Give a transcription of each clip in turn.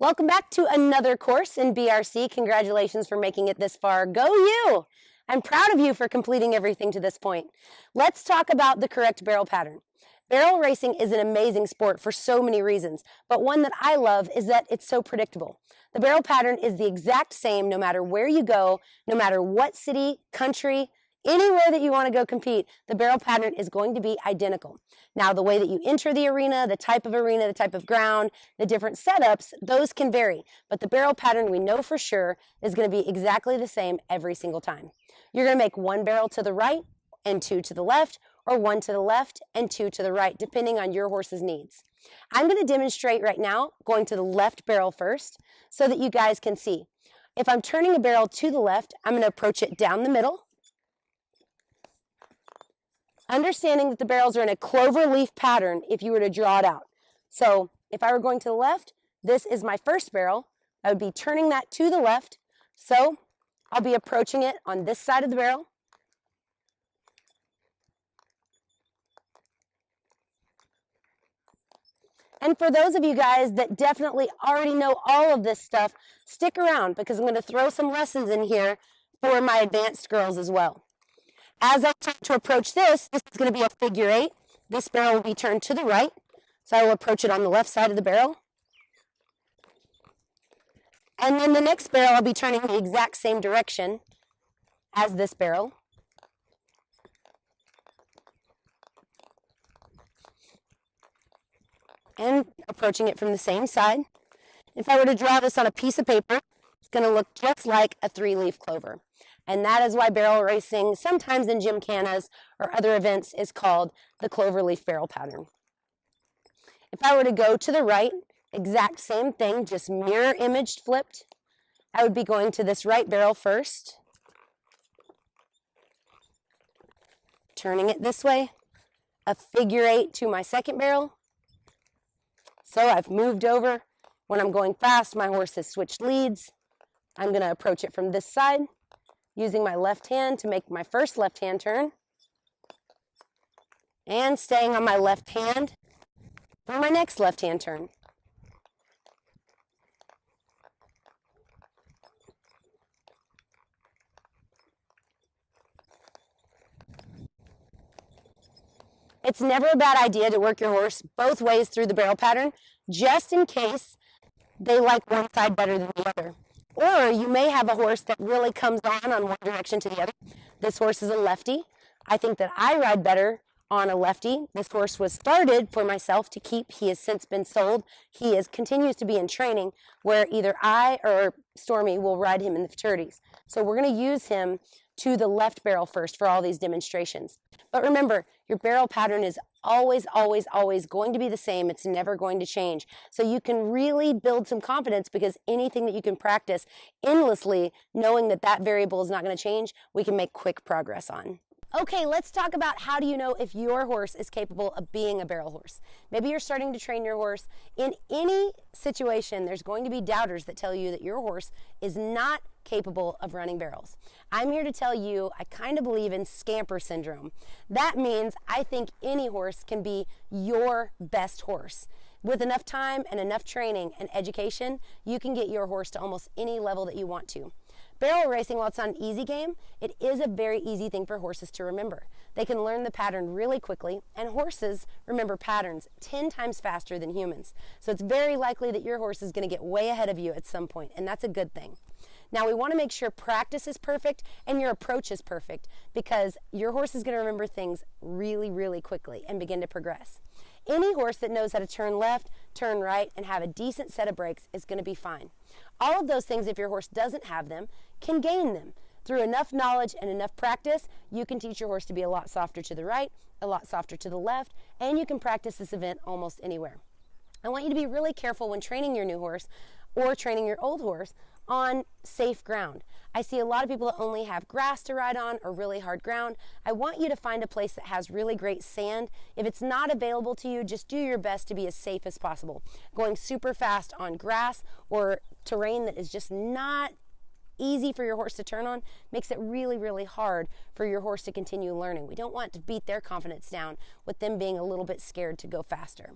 Welcome back to another course in BRC. Congratulations for making it this far. Go you! I'm proud of you for completing everything to this point. Let's talk about the correct barrel pattern. Barrel racing is an amazing sport for so many reasons, but one that I love is that it's so predictable. The barrel pattern is the exact same no matter where you go, no matter what city, country, anywhere that you want to go compete, the barrel pattern is going to be identical. Now, the way that you enter the arena, the type of ground, the different setups, those can vary. But the barrel pattern we know for sure is going to be exactly the same every single time. You're going to make one barrel to the right and two to the left, or one to the left and two to the right, depending on your horse's needs. I'm going to demonstrate right now going to the left barrel first so that you guys can see. If I'm turning a barrel to the left, I'm going to approach it down the middle, understanding that the barrels are in a clover leaf pattern if you were to draw it out. So if I were going to the left, this is my first barrel. I would be turning that to the left. So I'll be approaching it on this side of the barrel. And for those of you guys that definitely already know all of this stuff, stick around because I'm going to throw some lessons in here for my advanced girls as well. As I start to approach this is going to be a figure 8. This barrel will be turned to the right, so I will approach it on the left side of the barrel. And then the next barrel I'll be turning the exact same direction as this barrel. And approaching it from the same side. If I were to draw this on a piece of paper, it's going to look just like a 3-leaf clover. And that is why barrel racing, sometimes in gymkhanas or other events, is called the cloverleaf barrel pattern. If I were to go to the right, exact same thing, just mirror imaged flipped, I would be going to this right barrel first, turning it this way, a figure 8 to my second barrel. So I've moved over. When I'm going fast, my horse has switched leads. I'm going to approach it from this side, using my left hand to make my first left hand turn, and staying on my left hand for my next left hand turn. It's never a bad idea to work your horse both ways through the barrel pattern, just in case they like one side better than the other. Or you may have a horse that really comes on one direction to the other. This horse is a lefty. I think that I ride better on a lefty. This horse was started for myself to keep. He has since been sold. He continues to be in training where either I or Stormy will ride him in the futurities. So we're going to use him to the left barrel first for all these demonstrations. But remember, your barrel pattern is always, always, always going to be the same. It's never going to change. So you can really build some confidence because anything that you can practice endlessly, knowing that that variable is not going to change, we can make quick progress on. Okay, let's talk about how do you know if your horse is capable of being a barrel horse. Maybe you're starting to train your horse. In any situation, there's going to be doubters that tell you that your horse is not capable of running barrels. I'm here to tell you I kind of believe in scamper syndrome. That means I think any horse can be your best horse. With enough time and enough training and education, you can get your horse to almost any level that you want to. Barrel racing, while it's not an easy game, it is a very easy thing for horses to remember. They can learn the pattern really quickly, and horses remember patterns 10 times faster than humans. So it's very likely that your horse is going to get way ahead of you at some point, and that's a good thing. Now, we want to make sure practice is perfect and your approach is perfect because your horse is going to remember things really, really quickly and begin to progress. Any horse that knows how to turn left, turn right, and have a decent set of brakes is going to be fine. All of those things, if your horse doesn't have them, can gain them. Through enough knowledge and enough practice, you can teach your horse to be a lot softer to the right, a lot softer to the left, and you can practice this event almost anywhere. I want you to be really careful when training your new horse or training your old horse on safe ground. I see a lot of people that only have grass to ride on or really hard ground. I want you to find a place that has really great sand. If it's not available to you, just do your best to be as safe as possible. Going super fast on grass or terrain that is just not easy for your horse to turn on makes it really, really hard for your horse to continue learning. We don't want to beat their confidence down with them being a little bit scared to go faster.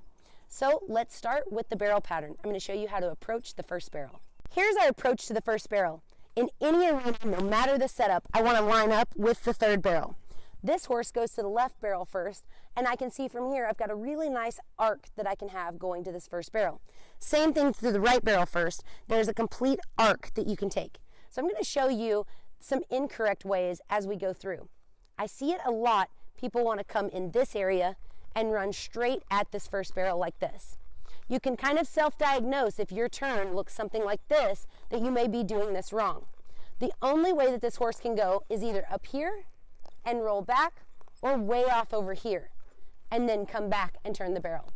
So let's start with the barrel pattern. I'm going to show you how to approach the first barrel. Here's our approach to the first barrel. In any arena, no matter the setup, I want to line up with the third barrel. This horse goes to the left barrel first, and I can see from here I've got a really nice arc that I can have going to this first barrel. Same thing to the right barrel first. There's a complete arc that you can take. So I'm going to show you some incorrect ways as we go through. I see it a lot. People want to come in this area and run straight at this first barrel like this. You can kind of self-diagnose if your turn looks something like this, that you may be doing this wrong. The only way that this horse can go is either up here and roll back, or way off over here and then come back and turn the barrel.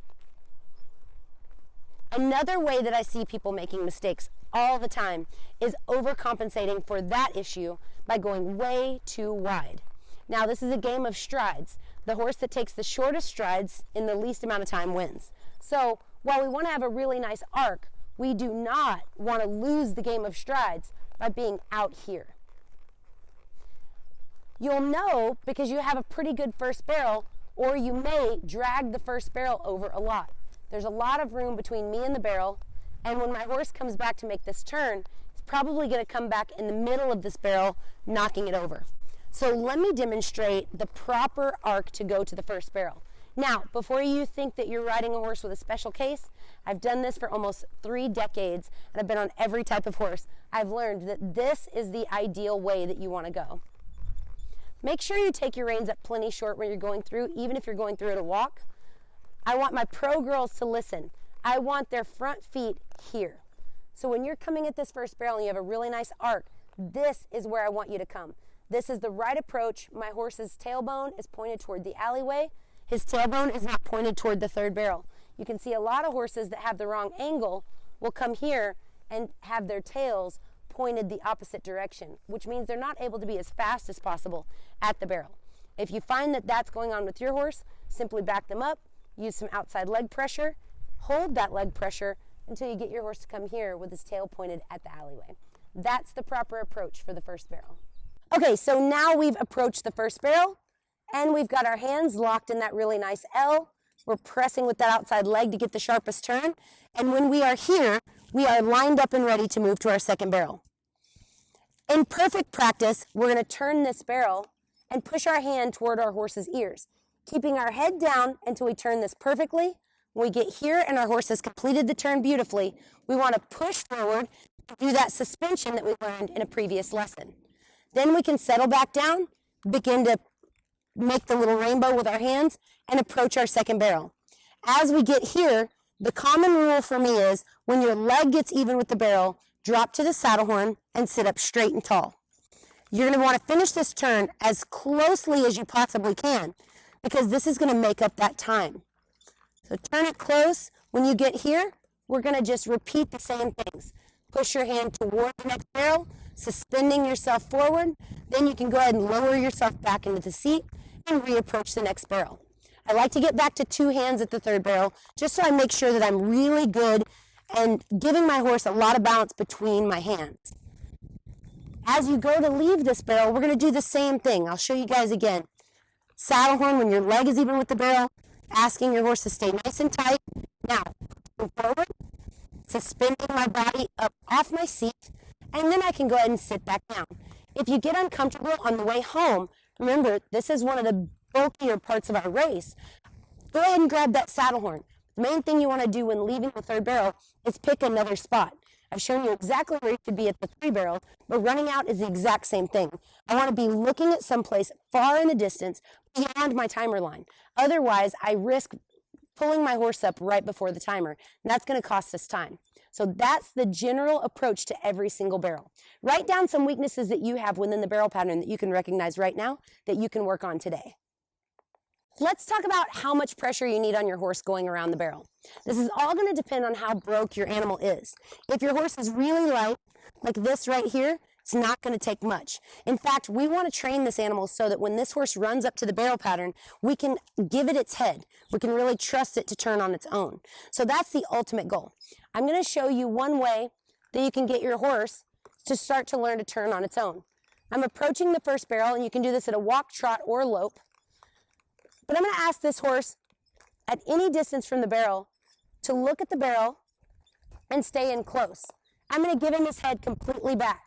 Another way that I see people making mistakes all the time is overcompensating for that issue by going way too wide. Now, this is a game of strides. The horse that takes the shortest strides in the least amount of time wins. So while we want to have a really nice arc, we do not want to lose the game of strides by being out here. You'll know because you have a pretty good first barrel, or you may drag the first barrel over a lot. There's a lot of room between me and the barrel, and when my horse comes back to make this turn, it's probably going to come back in the middle of this barrel, knocking it over. So let me demonstrate the proper arc to go to the first barrel. Now, before you think that you're riding a horse with a special case, I've done this for almost 3 decades, and I've been on every type of horse. I've learned that this is the ideal way that you want to go. Make sure you take your reins up plenty short when you're going through, even if you're going through at a walk. I want my pro girls to listen. I want their front feet here. So when you're coming at this first barrel and you have a really nice arc, this is where I want you to come. This is the right approach. My horse's tailbone is pointed toward the alleyway. His tailbone is not pointed toward the third barrel. You can see a lot of horses that have the wrong angle will come here and have their tails pointed the opposite direction, which means they're not able to be as fast as possible at the barrel. If you find that that's going on with your horse, simply back them up, use some outside leg pressure, hold that leg pressure until you get your horse to come here with his tail pointed at the alleyway. That's the proper approach for the first barrel. Okay, so now we've approached the first barrel, and we've got our hands locked in that really nice L. We're pressing with that outside leg to get the sharpest turn, and when we are here, we are lined up and ready to move to our second barrel. In perfect practice, we're going to turn this barrel and push our hand toward our horse's ears, keeping our head down until we turn this perfectly. When we get here and our horse has completed the turn beautifully, we want to push forward and do that suspension that we learned in a previous lesson. Then we can settle back down, begin to make the little rainbow with our hands, and approach our second barrel. As we get here, the common rule for me is when your leg gets even with the barrel, drop to the saddle horn and sit up straight and tall. You're going to want to finish this turn as closely as you possibly can, because this is going to make up that time. So turn it close. When you get here, we're going to just repeat the same things. Push your hand toward the next barrel, suspending yourself forward. Then you can go ahead and lower yourself back into the seat and reapproach the next barrel. I like to get back to 2 hands at the third barrel, just so I make sure that I'm really good and giving my horse a lot of balance between my hands. As you go to leave this barrel, we're going to do the same thing. I'll show you guys again. Saddle horn when your leg is even with the barrel, asking your horse to stay nice and tight. Now, move forward, suspending my body up off my seat, and then I can go ahead and sit back down. If you get uncomfortable on the way home, remember, this is one of the bulkier parts of our race. Go ahead and grab that saddle horn. The main thing you want to do when leaving the third barrel is pick another spot. I've shown you exactly where you should be at the 3 barrel, but running out is the exact same thing. I want to be looking at someplace far in the distance beyond my timer line. Otherwise, I risk pulling my horse up right before the timer, and that's going to cost us time. So that's the general approach to every single barrel. Write down some weaknesses that you have within the barrel pattern that you can recognize right now that you can work on today. Let's talk about how much pressure you need on your horse going around the barrel. This is all going to depend on how broke your animal is. If your horse is really light, like this right here, it's not going to take much. In fact, we want to train this animal so that when this horse runs up to the barrel pattern, we can give it its head. We can really trust it to turn on its own. So that's the ultimate goal. I'm going to show you one way that you can get your horse to start to learn to turn on its own. I'm approaching the first barrel, and you can do this at a walk, trot, or lope. But I'm going to ask this horse at any distance from the barrel to look at the barrel and stay in close. I'm going to give him his head completely back.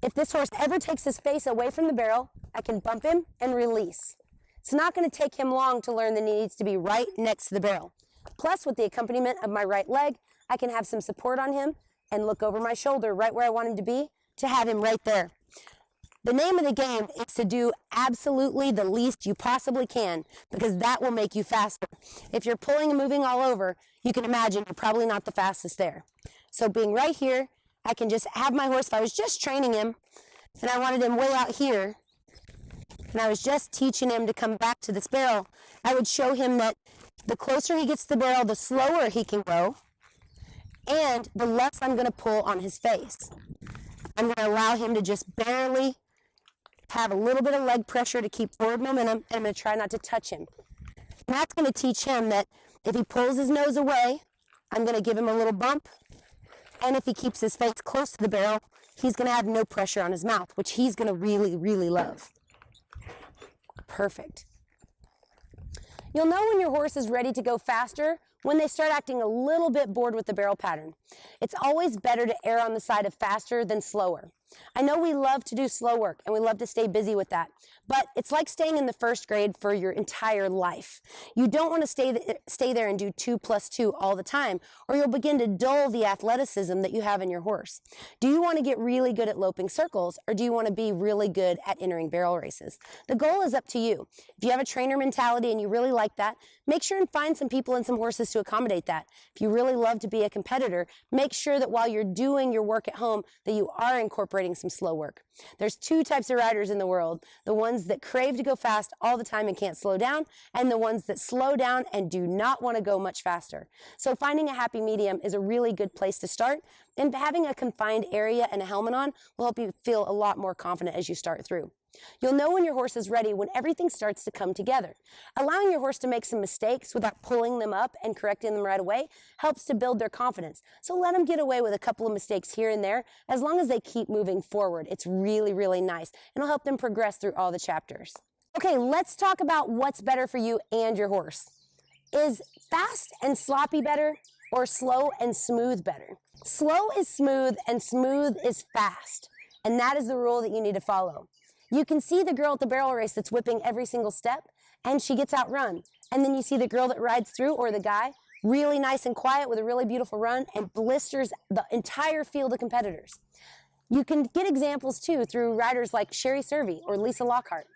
If this horse ever takes his face away from the barrel, I can bump him and release. It's not going to take him long to learn that he needs to be right next to the barrel. Plus, with the accompaniment of my right leg, I can have some support on him and look over my shoulder right where I want him to be to have him right there. The name of the game is to do absolutely the least you possibly can, because that will make you faster. If you're pulling and moving all over, you can imagine you're probably not the fastest there. So being right here, I can just have my horse, if I was just training him and I wanted him way out here, and I was just teaching him to come back to this barrel, I would show him that the closer he gets to the barrel, the slower he can go, and the less I'm going to pull on his face. I'm going to allow him to just barely have a little bit of leg pressure to keep forward momentum, and I'm going to try not to touch him. And that's going to teach him that if he pulls his nose away, I'm going to give him a little bump, and if he keeps his face close to the barrel, he's going to have no pressure on his mouth, which he's going to really, really love. Perfect. You'll know when your horse is ready to go faster when they start acting a little bit bored with the barrel pattern. It's always better to err on the side of faster than slower. I know we love to do slow work and we love to stay busy with that, but it's like staying in the first grade for your entire life. You don't want to stay there and do 2 + 2 all the time, or you'll begin to dull the athleticism that you have in your horse. Do you want to get really good at loping circles, or do you want to be really good at entering barrel races? The goal is up to you. If you have a trainer mentality and you really like that, make sure and find some people and some horses to accommodate that. If you really love to be a competitor, make sure that while you're doing your work at home that you are incorporating some slow work. There's 2 types of riders in the world: the ones that crave to go fast all the time and can't slow down, and the ones that slow down and do not want to go much faster. So finding a happy medium is a really good place to start, and having a confined area and a helmet on will help you feel a lot more confident as you start through. You'll know when your horse is ready when everything starts to come together. Allowing your horse to make some mistakes without pulling them up and correcting them right away helps to build their confidence. So let them get away with a couple of mistakes here and there as long as they keep moving forward. It's really, really nice, and it'll help them progress through all the chapters. Okay, let's talk about what's better for you and your horse. Is fast and sloppy better, or slow and smooth better? Slow is smooth and smooth is fast, and that is the rule that you need to follow. You can see the girl at the barrel race that's whipping every single step, and she gets outrun. And then you see the girl that rides through, or the guy, really nice and quiet with a really beautiful run and blisters the entire field of competitors. You can get examples too through riders like Sherry Cervi or Lisa Lockhart.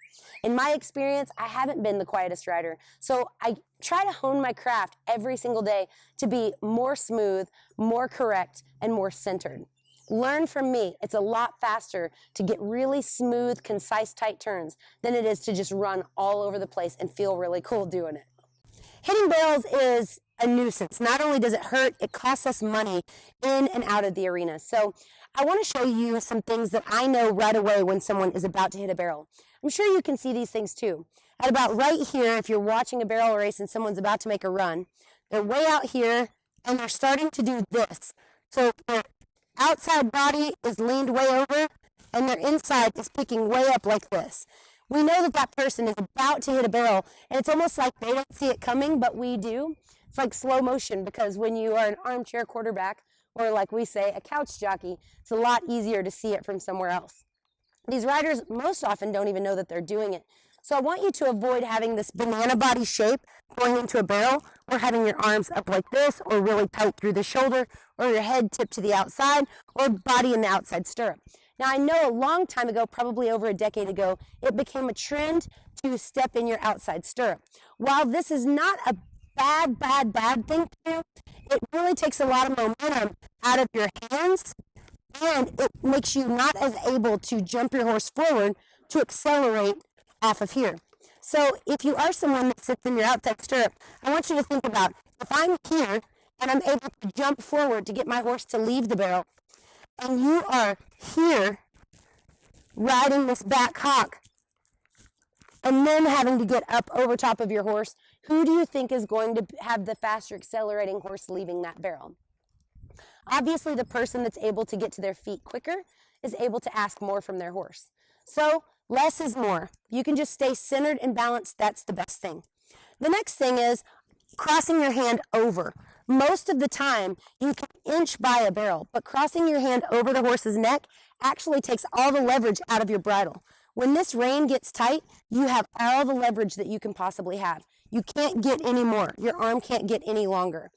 In my experience, I haven't been the quietest rider, so I try to hone my craft every single day to be more smooth, more correct, and more centered. Learn from me. It's a lot faster to get really smooth, concise, tight turns than it is to just run all over the place and feel really cool doing it. Hitting barrels is a nuisance. Not only does it hurt, it costs us money in and out of the arena. So I want to show you some things that I know right away when someone is about to hit a barrel. I'm sure you can see these things too. At about right here, if you're watching a barrel race and someone's about to make a run, they're way out here and they're starting to do this. So their outside body is leaned way over and their inside is picking way up like this. We know that that person is about to hit a barrel, and it's almost like they don't see it coming, but we do. It's like slow motion, because when you are an armchair quarterback, or like we say, a couch jockey, it's a lot easier to see it from somewhere else. These riders most often don't even know that they're doing it. So I want you to avoid having this banana body shape going into a barrel, or having your arms up like this, or really tight through the shoulder, or your head tipped to the outside, or body in the outside stirrup. Now, I know a long time ago, probably over a decade ago, it became a trend to step in your outside stirrup. While this is not a bad thing to do, it really takes a lot of momentum out of your hands, and it makes you not as able to jump your horse forward to accelerate off of here. So if you are someone that sits in your outside stirrup, I want you to think about, if I'm here and I'm able to jump forward to get my horse to leave the barrel, and you are here riding this back hock and then having to get up over top of your horse, who do you think is going to have the faster accelerating horse leaving that barrel? Obviously, the person that's able to get to their feet quicker is able to ask more from their horse. So less is more. You can just stay centered and balanced. That's the best thing. The next thing is crossing your hand over. Most of the time, you can inch by a barrel, but crossing your hand over the horse's neck actually takes all the leverage out of your bridle. When this rein gets tight, you have all the leverage that you can possibly have. You can't get any more. Your arm can't get any longer.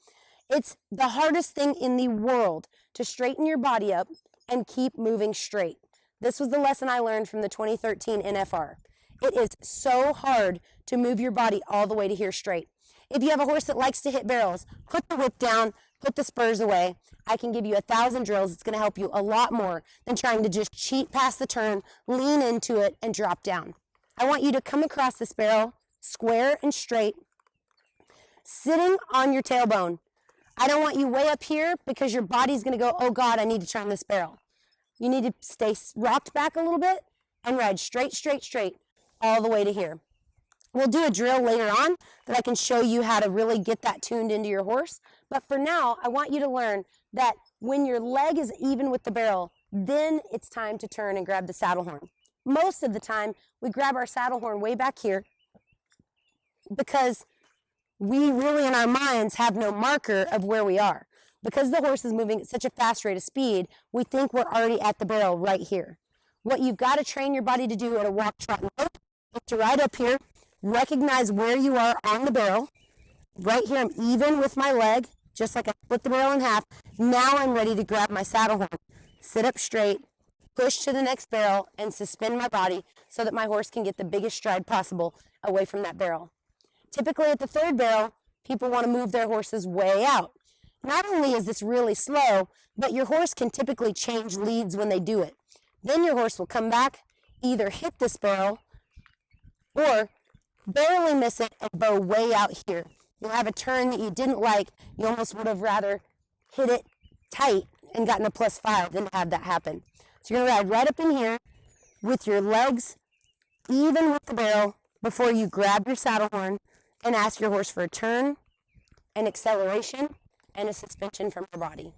It's the hardest thing in the world to straighten your body up and keep moving straight. This was the lesson I learned from the 2013 NFR. It is so hard to move your body all the way to here straight. If you have a horse that likes to hit barrels, put the whip down, put the spurs away. I can give you 1,000 drills. It's going to help you a lot more than trying to just cheat past the turn, lean into it, and drop down. I want you to come across this barrel square and straight, sitting on your tailbone. I don't want you way up here because your body's going to go, oh God, I need to turn this barrel. You need to stay rocked back a little bit and ride straight, straight, straight all the way to here. We'll do a drill later on that I can show you how to really get that tuned into your horse. But for now, I want you to learn that when your leg is even with the barrel, then it's time to turn and grab the saddle horn. Most of the time, we grab our saddle horn way back here because we really in our minds have no marker of where we are. Because the horse is moving at such a fast rate of speed, we think we're already at the barrel right here. What you've got to train your body to do at a walk, trot, and lope is to ride up here, recognize where you are on the barrel. Right here, I'm even with my leg, just like I split the barrel in half. Now I'm ready to grab my saddle horn, sit up straight, push to the next barrel, and suspend my body so that my horse can get the biggest stride possible away from that barrel. Typically at the third barrel, people want to move their horses way out. Not only is this really slow, but your horse can typically change leads when they do it. Then your horse will come back, either hit this barrel or barely miss it and bow way out here. You'll have a turn that you didn't like. You almost would have rather hit it tight and gotten a +5 than to have that happen. So you're going to ride right up in here with your legs even with the barrel before you grab your saddle horn and ask your horse for a turn, an acceleration, and a suspension from your body.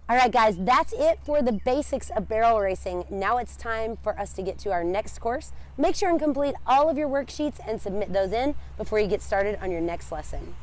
All right, guys, that's it for the basics of barrel racing. Now it's time for us to get to our next course. Make sure and complete all of your worksheets and submit those in before you get started on your next lesson.